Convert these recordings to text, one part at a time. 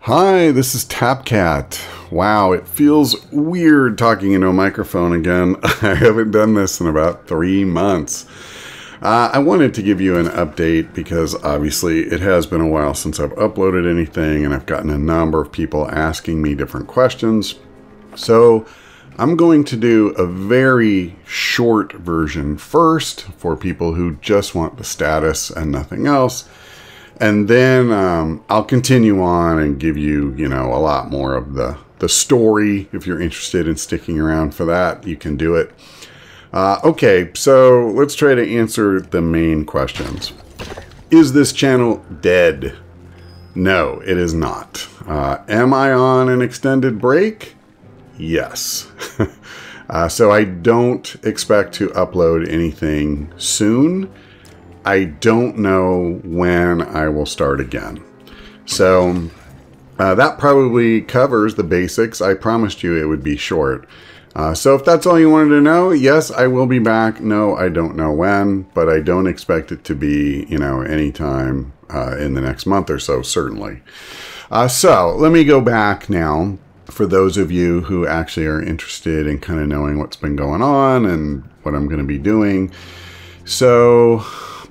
Hi, this is Tapcat. Wow, it feels weird talking into a microphone again. I haven't done this in about 3 months. I wanted to give you an update because obviously it has been a while since I've uploaded anything and I've gotten a number of people asking me different questions. So I'm going to do a very short version first for people who just want the status and nothing else. And then I'll continue on and give you, a lot more of the story. If you're interested in sticking around for that, you can do it. Okay, so let's try to answer the main questions. Is this channel dead? No, it is not. Am I on an extended break? Yes. So I don't expect to upload anything soon. I don't know when I will start again. So that probably covers the basics. I promised you it would be short. So if that's all you wanted to know, yes, I will be back. No, I don't know when, but I don't expect it to be, anytime in the next month or so, certainly. So let me go back now for those of you who actually are interested in kind of knowing what's been going on and what I'm going to be doing. So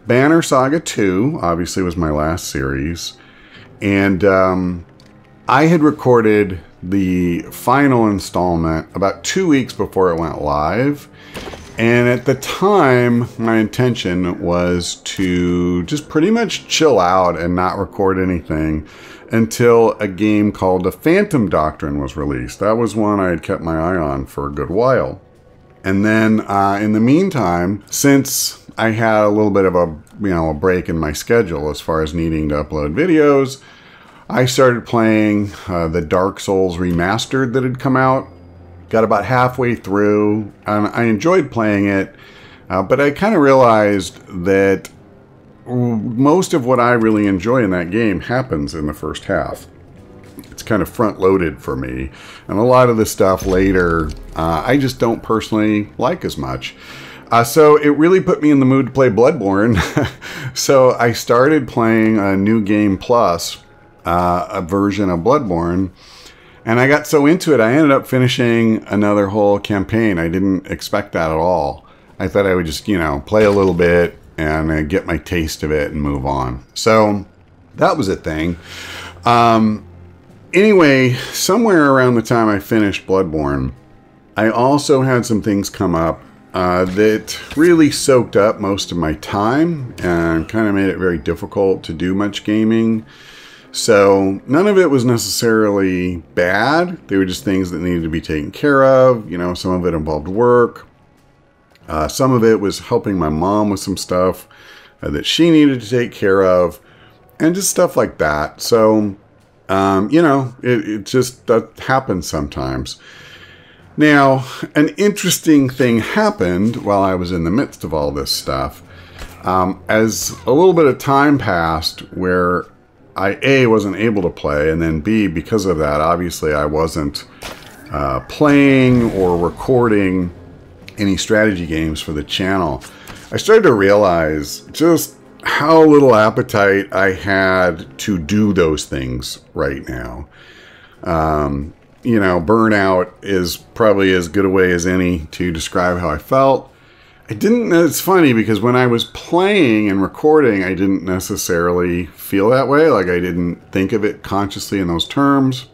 Banner Saga 2 obviously was my last series, and I had recorded the final installment about 2 weeks before it went live, and at the time my intention was to just pretty much chill out and not record anything until a game called The Phantom Doctrine was released. That was one I had kept my eye on for a good while. And then in the meantime, since I had a little bit of a break in my schedule as far as needing to upload videos, I started playing the Dark Souls Remastered that had come out. Got about halfway through, and I enjoyed playing it, but I kind of realized that most of what I really enjoy in that game happens in the first half. It's kind of front-loaded for me, and a lot of the stuff later I just don't personally like as much. So it really put me in the mood to play Bloodborne. So I started playing a New Game Plus, a version of Bloodborne, and I got so into it I ended up finishing another whole campaign. I didn't expect that at all. I thought I would just, play a little bit and get my taste of it and move on. So that was a thing. Anyway, somewhere around the time I finished Bloodborne, I also had some things come up that really soaked up most of my time and kind of made it very difficult to do much gaming. So none of it was necessarily bad. They were just things that needed to be taken care of. Some of it involved work. Some of it was helping my mom with some stuff that she needed to take care of, and just stuff like that. So, it just that happens sometimes. Now, an interesting thing happened while I was in the midst of all this stuff. As a little bit of time passed where I, A, wasn't able to play, and then B, because of that, obviously I wasn't playing or recording any strategy games for the channel, I started to realize just how little appetite I had to do those things right now. Burnout is probably as good a way as any to describe how I felt. It's funny because when I was playing and recording, I didn't necessarily feel that way. Like, I didn't think of it consciously in those terms.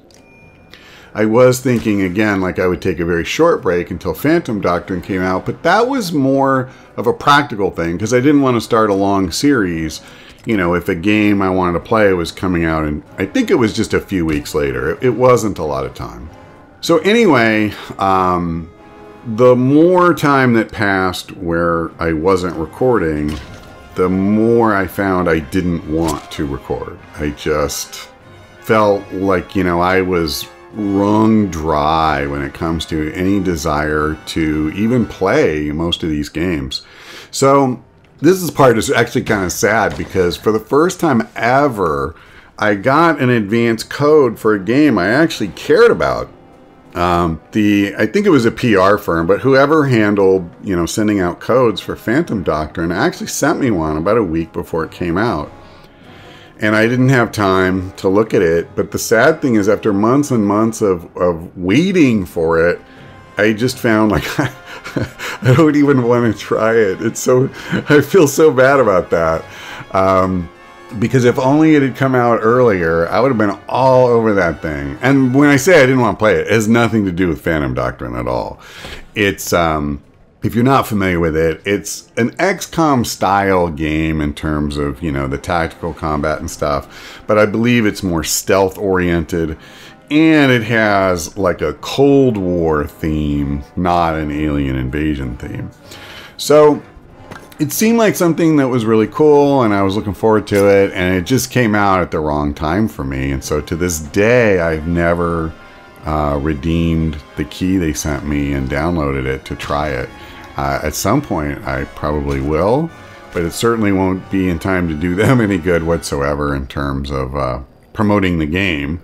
I was thinking, again, like I would take a very short break until Phantom Doctrine came out, but that was more of a practical thing because I didn't want to start a long series. If a game I wanted to play was coming out, and I think it was just a few weeks later. It wasn't a lot of time. So anyway, the more time that passed where I wasn't recording, the more I found I didn't want to record. I just felt like, I was wrung dry when it comes to any desire to even play most of these games. So this is part is actually kind of sad because for the first time ever, I got an advance code for a game I actually cared about. I think it was a PR firm, but whoever handled, sending out codes for Phantom Doctrine actually sent me one about a week before it came out. and I didn't have time to look at it. But the sad thing is, after months and months of waiting for it, I just found like I don't even want to try it. I feel so bad about that. Because if only it had come out earlier, I would have been all over that thing. And when I say I didn't want to play it, it has nothing to do with Phantom Doctrine at all. It's, if you're not familiar with it, it's an XCOM style game in terms of, you know, the tactical combat and stuff. But I believe it's more stealth oriented. And it has like a Cold War theme, not an alien invasion theme. So it seemed like something that was really cool, and I was looking forward to it, and it just came out at the wrong time for me. And so to this day, I've never redeemed the key they sent me and downloaded it to try it. At some point, I probably will, but it certainly won't be in time to do them any good whatsoever in terms of promoting the game.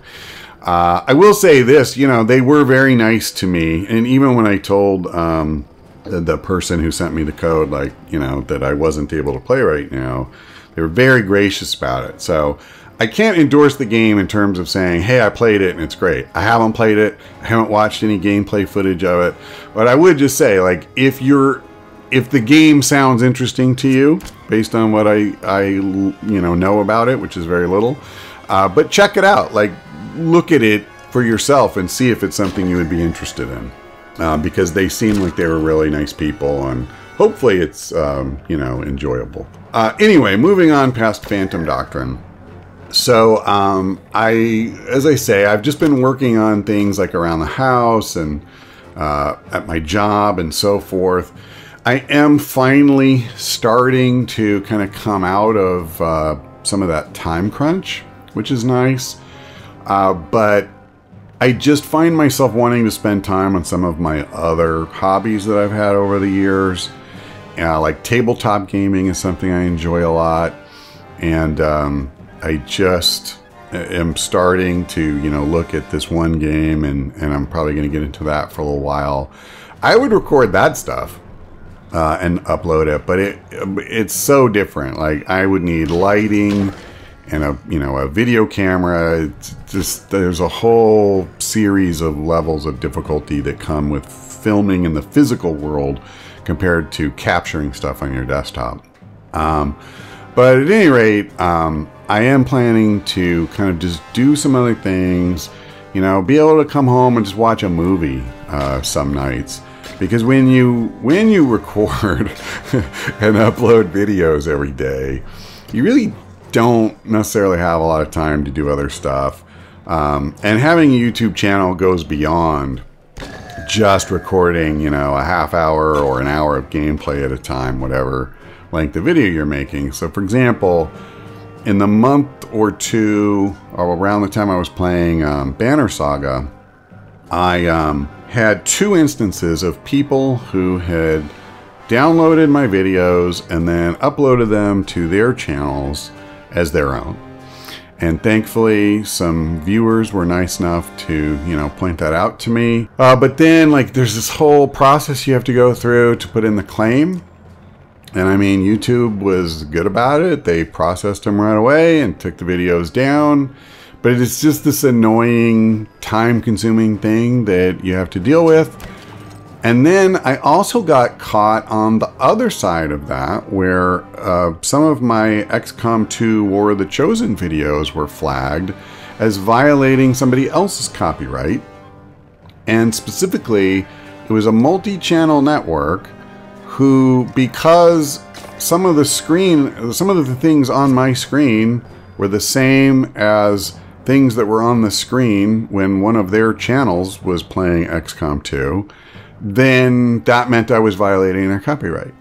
I will say this, you know, they were very nice to me, and even when I told the person who sent me the code, like, you know, that I wasn't able to play right now, they were very gracious about it. So I can't endorse the game in terms of saying, hey, I played it and it's great. I haven't played it. I haven't watched any gameplay footage of it. But I would just say, like, if the game sounds interesting to you, based on what I know about it, which is very little, but check it out. Like, look at it for yourself and see if it's something you would be interested in. Because they seem like they were really nice people, and hopefully it's, enjoyable. Anyway, moving on past Phantom Doctrine. So, as I say, I've just been working on things like around the house and at my job and so forth. I am finally starting to kind of come out of some of that time crunch, which is nice. But I just find myself wanting to spend time on some of my other hobbies that I've had over the years. Like tabletop gaming is something I enjoy a lot. And I just am starting to, look at this one game, and I'm probably going to get into that for a little while. I would record that stuff and upload it, but it's so different. Like, I would need lighting and a video camera. It's just, there's a whole series of levels of difficulty that come with filming in the physical world compared to capturing stuff on your desktop. But at any rate, I am planning to kind of just do some other things, be able to come home and just watch a movie some nights. Because when you record and upload videos every day, you really don't necessarily have a lot of time to do other stuff. And having a YouTube channel goes beyond just recording, a half hour or an hour of gameplay at a time, whatever length of video you're making. So for example, in the month or two, or around the time I was playing Banner Saga, I had 2 instances of people who had downloaded my videos and then uploaded them to their channels as their own. And thankfully, some viewers were nice enough to, point that out to me. But then, there's this whole process you have to go through to put in the claim. And I mean, YouTube was good about it. They processed them right away and took the videos down. But it's just this annoying, time-consuming thing that you have to deal with. And then I also got caught on the other side of that, where some of my XCOM 2 War of the Chosen videos were flagged as violating somebody else's copyright. And specifically, it was a multi-channel network who, because some of the things on my screen were the same as things that were on the screen when one of their channels was playing XCOM 2, then that meant I was violating their copyright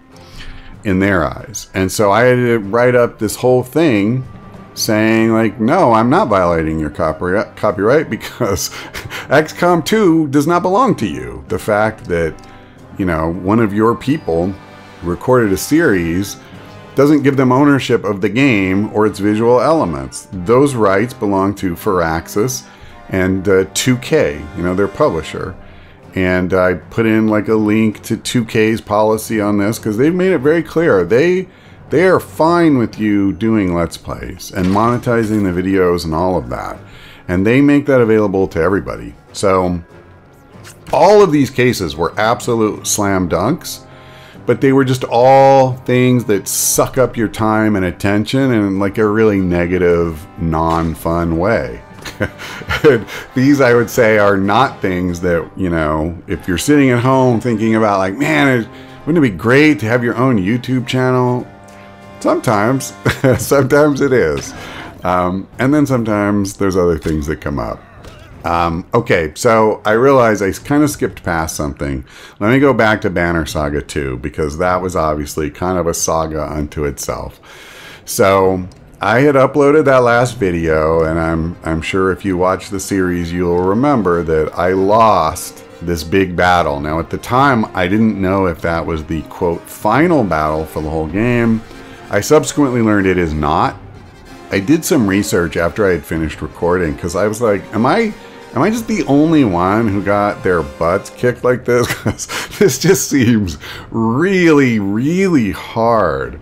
in their eyes. And so I had to write up this whole thing saying, no, I'm not violating your copyright because XCOM 2 does not belong to you. The fact that, one of your people recorded a series doesn't give them ownership of the game or its visual elements. Those rights belong to Firaxis and 2K, their publisher. And I put in a link to 2K's policy on this because they've made it very clear. They they are fine with you doing Let's Plays and monetizing the videos and all of that. And they make that available to everybody. So all of these cases were absolute slam dunks, but they were just all things that suck up your time and attention in like a really negative, non-fun way. These, I would say, are not things that, you know, if you're sitting at home thinking about like, man, wouldn't it be great to have your own YouTube channel? Sometimes, sometimes it is. And then sometimes there's other things that come up. Okay, so I realized I kind of skipped past something. Let me go back to Banner Saga 2, because that was obviously kind of a saga unto itself. So I had uploaded that last video, and I'm sure if you watch the series, you'll remember that I lost this big battle. Now, at the time, I didn't know if that was the, quote, final battle for the whole game. I subsequently learned it is not. I did some research after I had finished recording, because I was like, am I just the only one who got their butts kicked like this? Because this just seems really, really hard.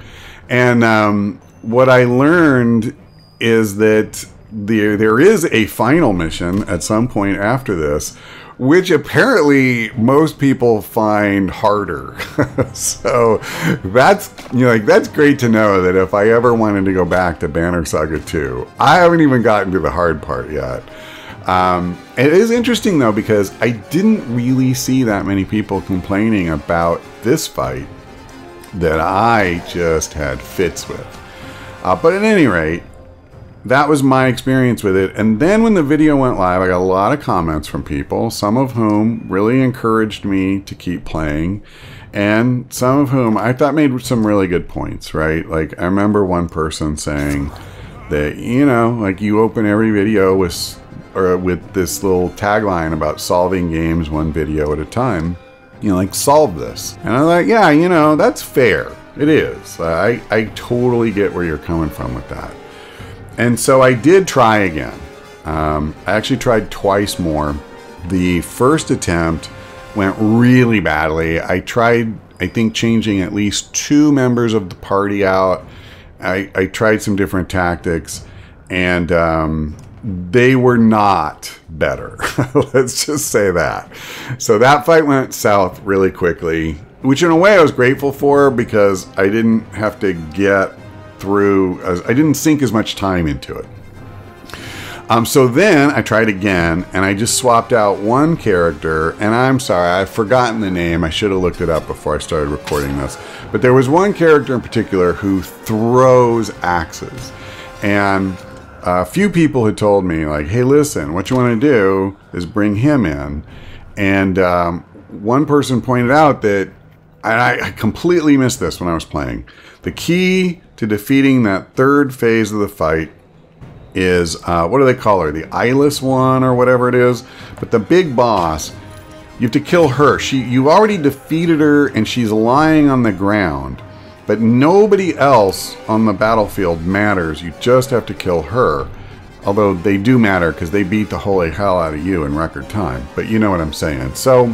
And what I learned is that there is a final mission at some point after this, which apparently most people find harder. So that's, you know, like, that's great to know that if I ever wanted to go back to Banner Saga 2, I haven't even gotten to the hard part yet. It is interesting though, because I didn't really see that many people complaining about this fight that I just had fits with. But at any rate, that was my experience with it. And then when the video went live, I got a lot of comments from people, some of whom really encouraged me to keep playing, and some of whom I thought made some really good points, right? Like, I remember one person saying that, you know, like, you open every video with this little tagline about solving games one video at a time. You know, like, solve this. And I'm like, yeah, you know, that's fair. It is. I totally get where you're coming from with that. And so I did try again. I actually tried twice more. The first attempt went really badly. I tried, I think, changing at least 2 members of the party out. I tried some different tactics, and they were not better. Let's just say that. So that fight went south really quickly, which in a way I was grateful for, because I didn't have to get through, I didn't sink as much time into it. So then I tried again, and I just swapped out one character, and I'm sorry, I've forgotten the name. I should have looked it up before I started recording this. But there was one character in particular who throws axes. And a few people had told me, like, hey, listen, what you want to do is bring him in. And one person pointed out that, and I completely missed this when I was playing, the key to defeating that third phase of the fight is, what do they call her? The eyeless one or whatever it is. But the big boss, you have to kill her. You already defeated her, and she's lying on the ground. But nobody else on the battlefield matters. You just have to kill her. Although they do matter, because they beat the holy hell out of you in record time. But you know what I'm saying. So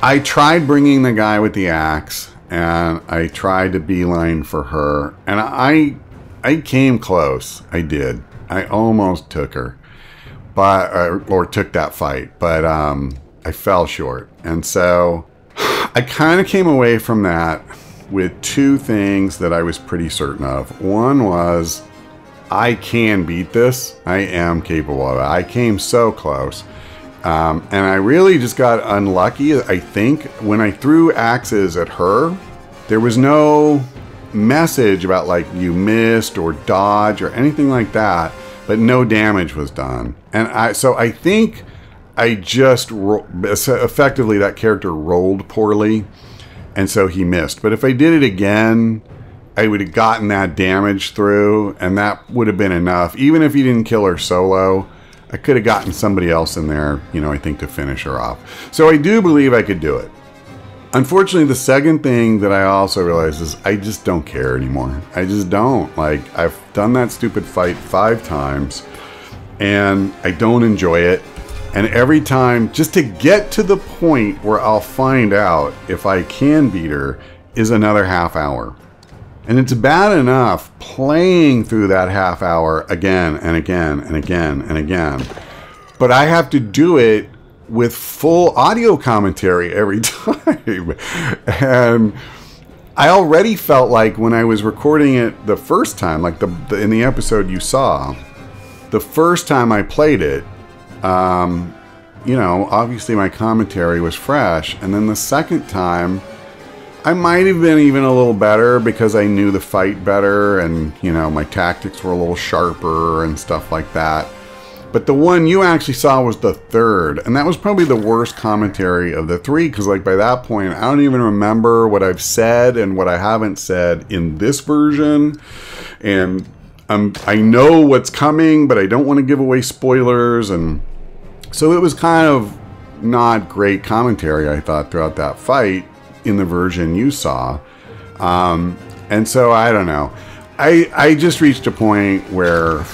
I tried bringing the guy with the axe, and I tried to beeline for her, and I came close. I did. I almost took her, but or took that fight, but I fell short. And so I kind of came away from that with 2 things that I was pretty certain of. One was, I can beat this. I am capable of it. I came so close. And I really just got unlucky, I think. When I threw axes at her, there was no message about, like, you missed or dodge or anything like that, but no damage was done. And so I think I just effectively, that character rolled poorly, and so he missed. But if I did it again, I would have gotten that damage through, and that would have been enough. Even if he didn't kill her solo, I could have gotten somebody else in there, you know, I think, to finish her off. So I do believe I could do it. Unfortunately, the second thing that I also realized is I just don't care anymore. I just don't. Like, I've done that stupid fight 5 times, and I don't enjoy it. And every time, just to get to the point where I'll find out if I can beat her, is another half hour. And it's bad enough playing through that half hour again and again and again and again. But I have to do it with full audio commentary every time. And I already felt like when I was recording it the first time, like in the episode you saw, the first time I played it, you know, obviously my commentary was fresh. And then the second time, I might have been even a little better because I knew the fight better and, you know, my tactics were a little sharper and stuff like that. But the one you actually saw was the third, and that was probably the worst commentary of the three, because like by that point, I don't even remember what I've said and what I haven't said in this version. And I know what's coming, but I don't want to give away spoilers. And so it was kind of not great commentary, I thought, throughout that fight in the version you saw. And so I don't know. I just reached a point where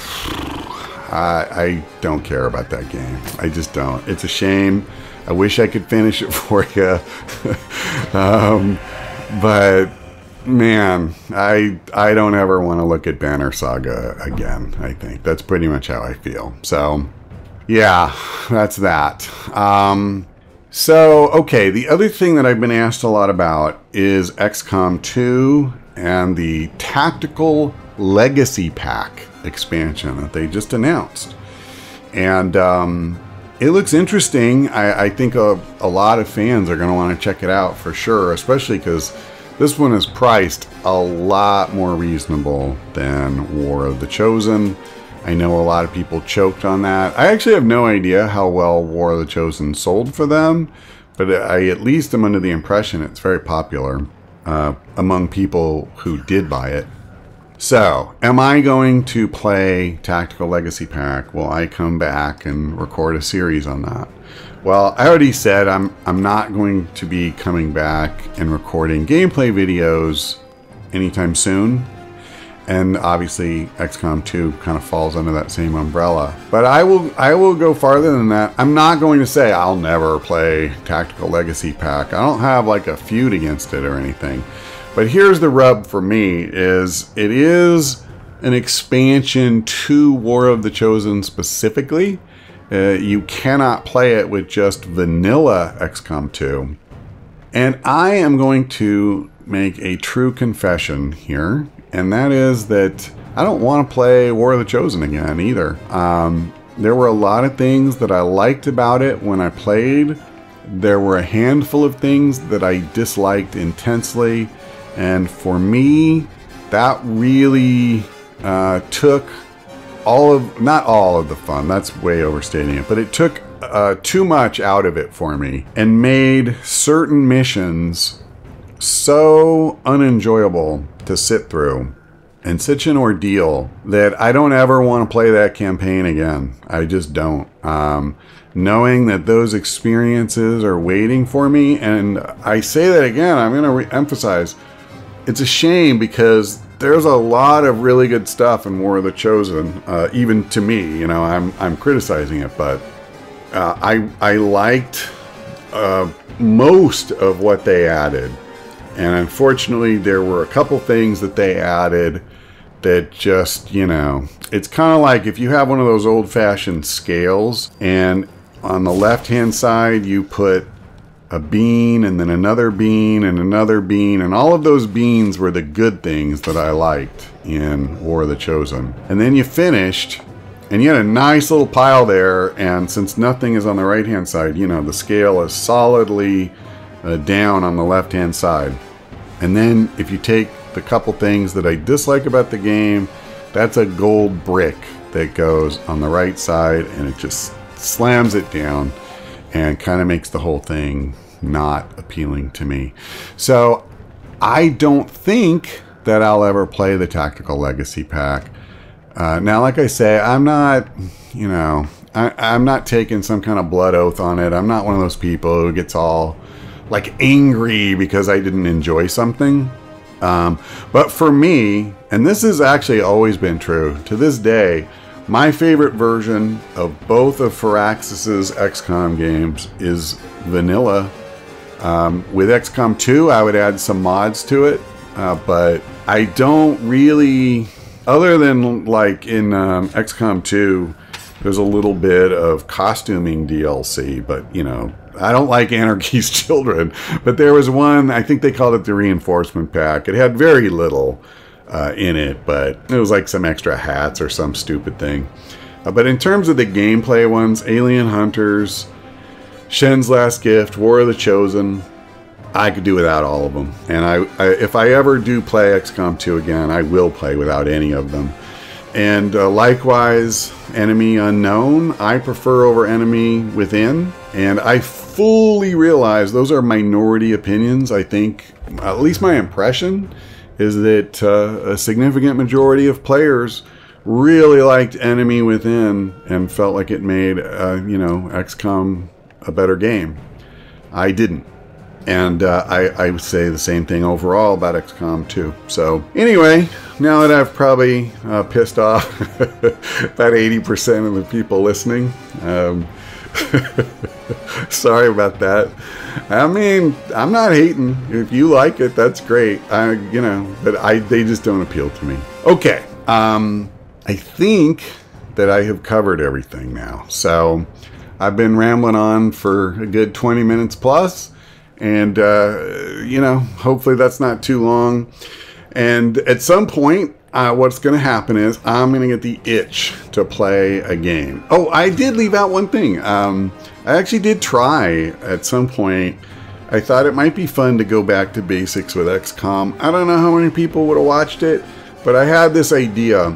I don't care about that game. I just don't. It's a shame. I wish I could finish it for you. But man, I don't ever want to look at Banner Saga again, I think. That's pretty much how I feel. So yeah, that's that. So, okay, the other thing that I've been asked a lot about is XCOM 2 and the Tactical Legacy Pack expansion that they just announced. And it looks interesting. I think a lot of fans are going to want to check it out for sure, especially because this one is priced a lot more reasonable than War of the Chosen. I know a lot of people choked on that. I actually have no idea how well War of the Chosen sold for them, but I at least am under the impression it's very popular among people who did buy it. So, am I going to play Tactical Legacy Pack? Will I come back and record a series on that? Well, I already said I'm not going to be coming back and recording gameplay videos anytime soon. And obviously XCOM 2 kind of falls under that same umbrella. But I will go farther than that. I'm not going to say I'll never play Tactical Legacy Pack. I don't have like a feud against it or anything. But here's the rub for me is it is an expansion to War of the Chosen specifically. You cannot play it with just vanilla XCOM 2. And I am going to make a true confession here. And that is that I don't want to play War of the Chosen again either. There were a lot of things that I liked about it when I played. There were a handful of things that I disliked intensely. And for me, that really took not all of the fun. That's way overstating it. But it took too much out of it for me and made certain missions so unenjoyable to sit through and such an ordeal that I don't ever want to play that campaign again. I just don't. Knowing that those experiences are waiting for me, and I say that again, I'm going to re-emphasize, it's a shame because there's a lot of really good stuff in War of the Chosen, even to me. You know, I'm criticizing it, but I liked most of what they added. And unfortunately, there were a couple things that they added that just, you know, it's kind of like if you have one of those old-fashioned scales and on the left-hand side you put a bean and then another bean and another bean, and all of those beans were the good things that I liked in War of the Chosen. And then you finished and you had a nice little pile there, and since nothing is on the right-hand side, you know, the scale is solidly down on the left-hand side. And then if you take the couple things that I dislike about the game, that's a gold brick that goes on the right side, and it just slams it down and kind of makes the whole thing not appealing to me. So I don't think that I'll ever play the Tactical Legacy Pack. Now, like I say, I'm not, you know, I'm not taking some kind of blood oath on it. I'm not one of those people who gets all like angry because I didn't enjoy something. But for me, and this has actually always been true to this day, my favorite version of both of Firaxis's XCOM games is vanilla. With XCOM 2, I would add some mods to it, but I don't really, other than like in XCOM 2, there's a little bit of costuming DLC, but you know, I don't like Anarchy's Children. But there was one, I think they called it the Reinforcement Pack. It had very little in it, but it was like some extra hats or some stupid thing. But in terms of the gameplay ones, Alien Hunters, Shen's Last Gift, War of the Chosen, I could do without all of them. And if I ever do play XCOM 2 again, I will play without any of them. And likewise, Enemy Unknown, I prefer over Enemy Within. And I fully realize those are minority opinions. I think, at least my impression, is that a significant majority of players really liked Enemy Within and felt like it made, you know, XCOM a better game. I didn't. And I would say the same thing overall about XCOM 2. So anyway, now that I've probably pissed off about 80% of the people listening, sorry about that. I mean, I'm not hating. If you like it, that's great. You know, but they just don't appeal to me. Okay. I think that I have covered everything now. So I've been rambling on for a good 20 minutes plus. And, you know, hopefully that's not too long. And at some point, what's going to happen is I'm going to get the itch to play a game. Oh, I did leave out one thing. I actually did try at some point. I thought it might be fun to go back to basics with XCOM. I don't know how many people would have watched it, but I had this idea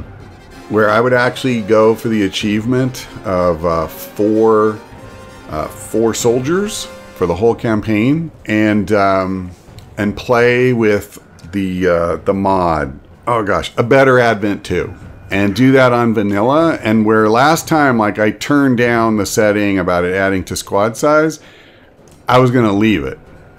where I would actually go for the achievement of four soldiers for the whole campaign, and play with the mod. Oh gosh, A Better Advent 2, and do that on vanilla. And where last time, like, I turned down the setting about it adding to squad size, I was gonna leave it.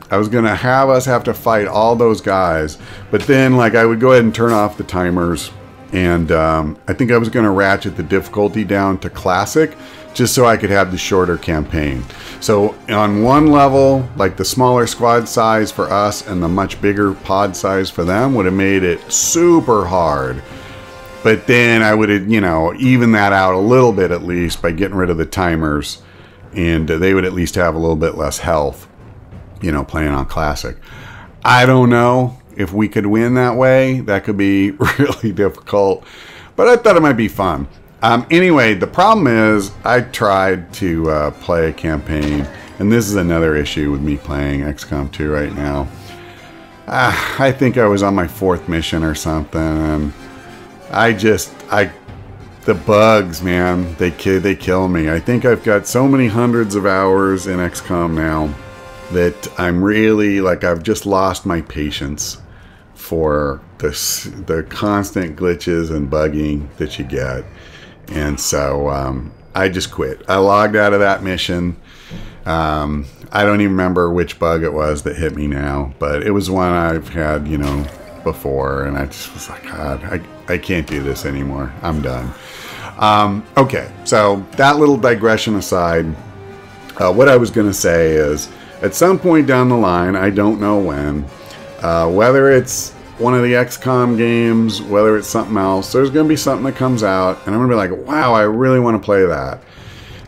I was gonna have us have to fight all those guys, but then like I would go ahead and turn off the timers. And I think I was going to ratchet the difficulty down to classic just so I could have the shorter campaign. So on one level, like the smaller squad size for us and the much bigger pod size for them would have made it super hard. But then I would have, you know, even that out a little bit at least by getting rid of the timers. And they would at least have a little bit less health, you know, playing on classic. I don't know. If we could win that way, that could be really difficult. But I thought it might be fun. Anyway, the problem is I tried to play a campaign. And this is another issue with me playing XCOM 2 right now. I think I was on my 4th mission or something. And the bugs, man, they kill me. I think I've got so many hundreds of hours in XCOM now that I'm really, like, I've just lost my patience for the constant glitches and bugging that you get. And so I just quit. I logged out of that mission. I don't even remember which bug it was that hit me now, but it was one I've had, you know, before, and I just was like, God, I can't do this anymore. I'm done. Okay, so that little digression aside, what I was going to say is, at some point down the line, I don't know when, whether it's one of the XCOM games, whether it's something else, there's going to be something that comes out, and I'm going to be like, wow, I really want to play that.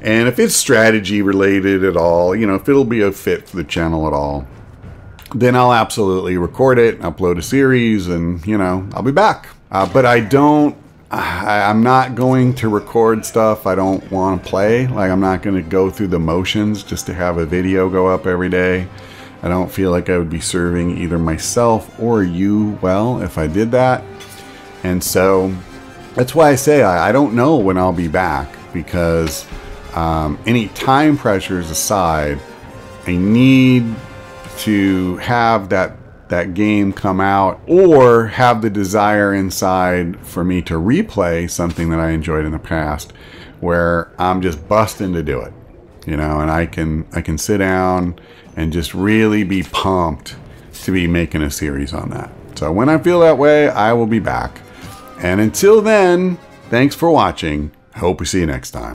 And if it's strategy related at all, you know, if it'll be a fit for the channel at all, then I'll absolutely record it, upload a series, and, you know, I'll be back. But I'm not going to record stuff I don't want to play. Like, I'm not going to go through the motions just to have a video go up every day. I don't feel like I would be serving either myself or you well if I did that. And so that's why I say I don't know when I'll be back, because any time pressures aside, I need to have that game come out, or have the desire inside for me to replay something that I enjoyed in the past, where I'm just busting to do it, you know, and I can sit down and just really be pumped to be making a series on that. So when I feel that way, I will be back. And until then, thanks for watching. Hope we see you next time.